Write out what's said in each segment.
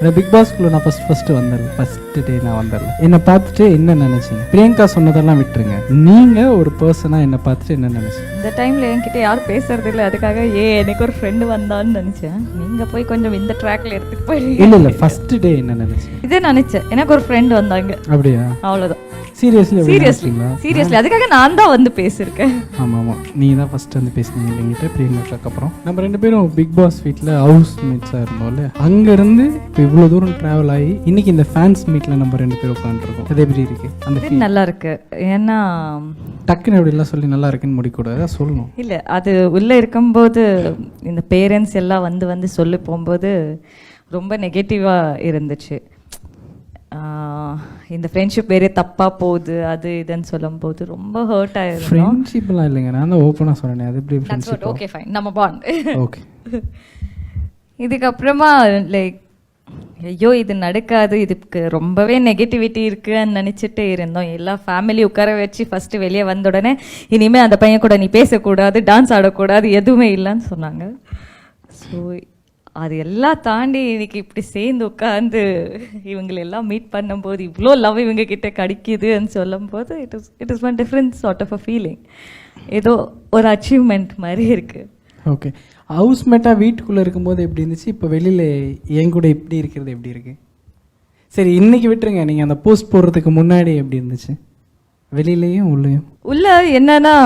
இந்த பிக் பாஸ்க்குள்ள நான் ஃபர்ஸ்ட் வந்தேன். ஃபர்ஸ்ட் டே நான் வந்தேன். என்னை பார்த்துட்டு என்ன நினைச்சீங்க? பிரியங்கா சொன்னதெல்லாம் விட்டுருங்க, நீங்க ஒரு பர்சனா என்னை பார்த்துட்டு என்ன நினைச்சீங்க? இந்த டைம்ல என்கிட்ட யாரும் பேசுறது இல்லை, அதுக்காக எனக்கு ஒரு ஃப்ரெண்டு வந்தான்னு நினைச்சேன். நீங்க போய் கொஞ்சம் இந்த ட்ராக்ல எடுத்துட்டு போய் இல்ல ஃபர்ஸ்ட் டே என்ன நினைச்சீங்க? இதே நினைச்சேன், எனக்கு ஒரு ஃப்ரெண்ட் வந்தாங்க, அப்படியா? அவ்வளவுதான். சீரியஸ்லி அதுக்காக நான் தான் வந்து பேசியிருக்கேன். ஆமா ஆமா, நீ தான் ஃபர்ஸ்ட் வந்து பேசினீங்க என்கிட்ட பிரியங்காக்கு அப்புறம். நம்ம ரெண்டு பேரும் பிக் பாஸ் வீட்டில் ஹவுஸ் மீட்ஸாக இருந்தோம்ல, அங்கேருந்து இப்போ இவ்வளோ தூரம் ட்ராவல் ஆகி இன்னைக்கு இந்த ஃபேன்ஸ் மீட்டில் நம்ம ரெண்டு பேரும் உட்காந்துருக்கோம். அது எப்படி இருக்கு? அந்த இது நல்லா இருக்கு. ஏன்னா டக்குன்னு எப்படிலாம் சொல்லி நல்லா இருக்குன்னு முடிக்கூடாது, சொல்லணும். இல்லை, அது உள்ளே இருக்கும்போது இந்த பேரண்ட்ஸ் எல்லாம் வந்து சொல்லி போகும்போது ரொம்ப நெகட்டிவாக இருந்துச்சு. இந்த ஃப்ரெண்ட்ஷிப் வேறே தப்பாக போகுது அது இதுன்னு சொல்லும் போது ரொம்ப ஹர்ட் ஆயிடும். ஃப்ரெண்ட்ஷிப்லாம் இல்லைங்க, நான் தான் ஓப்பனாக சொன்னேன். அது எப்படி ஃப்ரெண்ட்ஷிப்? ஓகே ஃபைன், நம்ம பாண்ட். ஓகே. இதுக்கப்புறமா லைக் ஐயோ இது நடக்காது, இதுக்கு ரொம்பவே நெகட்டிவிட்டி இருக்குன்னு நினச்சிட்டு இருந்தோம். எல்லா ஃபேமிலி உட்கார வச்சு ஃபஸ்ட்டு வெளியே வந்த உடனே இனிமேல் அந்த பையன் கூட நீ பேசக்கூடாது, டான்ஸ் ஆடக்கூடாது, எதுவுமே இல்லைன்னு சொன்னாங்க. ஸோ அது எல்லாம் தாண்டி இன்னைக்கு இப்படி சேர்ந்து உட்காந்து இவங்களெல்லாம் மீட் பண்ணும்போது இவ்வளோ லவ் இவங்க கிட்ட கிடைக்குதுன்னு சொல்லும் போது it is one different sort of a feeling. ஏதோ ஒரு அச்சீவ்மெண்ட் மாதிரி இருக்கு. ஓகே. ஹவுஸ் மேட்டாக வீட்டுக்குள்ளே இருக்கும்போது எப்படி இருந்துச்சு, இப்போ வெளியில் என் கூட இப்படி இருக்கிறது எப்படி இருக்கு? சரி இன்னைக்கு விட்டுருங்க, நீங்கள் அந்த போஸ்ட் போடுறதுக்கு முன்னாடி எப்படி இருந்துச்சு வெளியிலையும் உள்ளேயும்? உள்ள என்னன்னா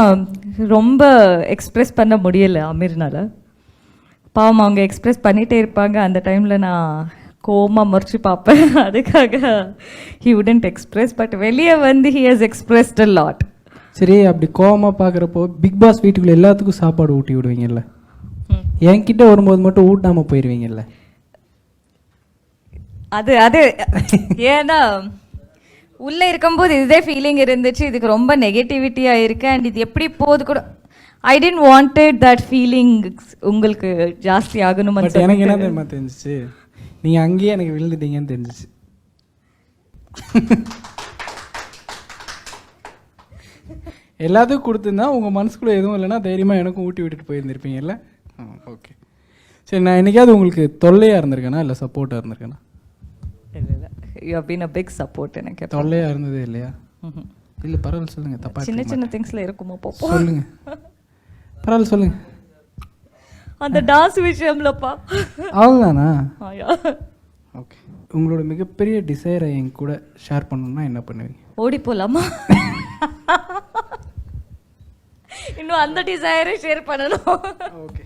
ரொம்ப எக்ஸ்ப்ரெஸ் பண்ண முடியல அமீர்னால. பாவம் அவங்க எக்ஸ்ப்ரெஸ் பண்ணிகிட்டே இருப்பாங்க. அந்த டைமில் நான் கோவமாக முறைச்சி பார்ப்பேன், அதுக்காக ஹி வுடன்ட் எக்ஸ்ப்ரெஸ். பட் வெளியே வந்து ஹி ஹஸ் எக்ஸ்ப்ரெஸ்ட் அ லாட். சரி, அப்படி கோவமாக பார்க்குறப்போ பிக் பாஸ் வீட்டுக்குள்ளே எல்லாத்துக்கும் சாப்பாடு ஊட்டி விடுவீங்கல்ல, என்கிட்ட வரும்போது மட்டும் ஊட்டாமல் போயிடுவீங்கல்ல? அது ஏன்னா உள்ளே இருக்கும்போது இதே ஃபீலிங் இருந்துச்சு, இதுக்கு ரொம்ப நெகட்டிவிட்டியாக இருக்கு அண்ட் இது எப்படி போகுது கூட ஐ டென்ட் வாண்டட் தட் ஃபீலிங் உங்களுக்கு ஜாஸ்தி ஆகணும். எனக்கு என்ன தெரியுமா தெரிஞ்சிச்சு, நீங்கள் அங்கேயே எனக்கு விழுந்துட்டீங்கன்னு தெரிஞ்சிச்சு. எல்லாத்துக்கும் கொடுத்துருந்தா உங்கள் மனசுக்குள்ளே எதுவும் இல்லைன்னா தைரியமாக எனக்கும் ஊட்டி விட்டுட்டு போயிருந்துருப்பீங்கல்ல. ஓகே. சரி, நான் என்னைக்காவது உங்களுக்கு தொல்லையாக இருந்திருக்கேனா இல்லை சப்போர்ட்டாக இருந்திருக்கேனா? இல்லை, you have been a big support. எனக்கு தொல்லையாக இருந்ததே இல்லையா? இல்லை பரவாயில்ல, சொல்லுங்கள். தப்பா சின்ன சின்ன திங்ஸில் இருக்குமோ போப்போ, சொல்லுங்கள். பரவாயில்ல சொல்லுங்கள். அந்த டான்ஸ் விஷயம்லப்பா அவ்வளோதானா? ஆயா. ஓகே. உங்களோட மிகப்பெரிய டிசைரை என் கூட ஷேர் பண்ணணும்னா என்ன பண்ணுவீங்க? ஓடி போலாமா? இன்னும் அந்த டிசைரை ஷேர் பண்ணணும். ஓகே.